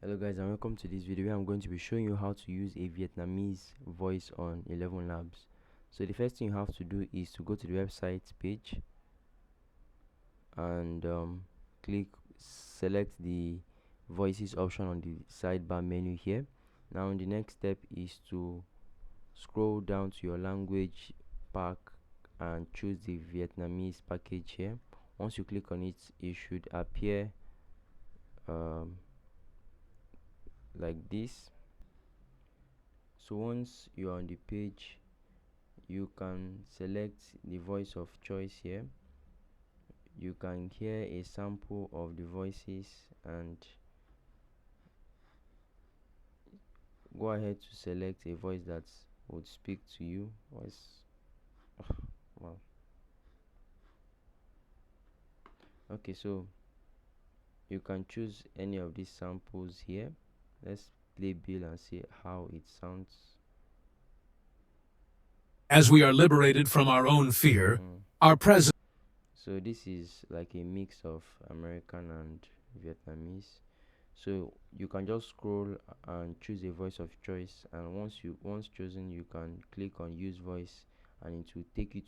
Hello guys, and welcome to this video where I'm going to be showing you how to use a Vietnamese voice on 11 Labs. So the first thing you have to do is to go to the website page and select the voices option on the sidebar menu here. Now the next step is to scroll down to your language pack and choose the Vietnamese package here. Once you click on it, it should appear like this. So once you're on the page, you can select the voice of choice here. You can hear a sample of the voices and go ahead to select a voice that would speak to you. Wow. Okay, so you can choose any of these samples here. Let's play Bill and see how it sounds. As we are liberated from our own fear, our president. So this is like a mix of American and Vietnamese. So you can just scroll and choose a voice of choice, and once chosen, you can click on use voice and it will take you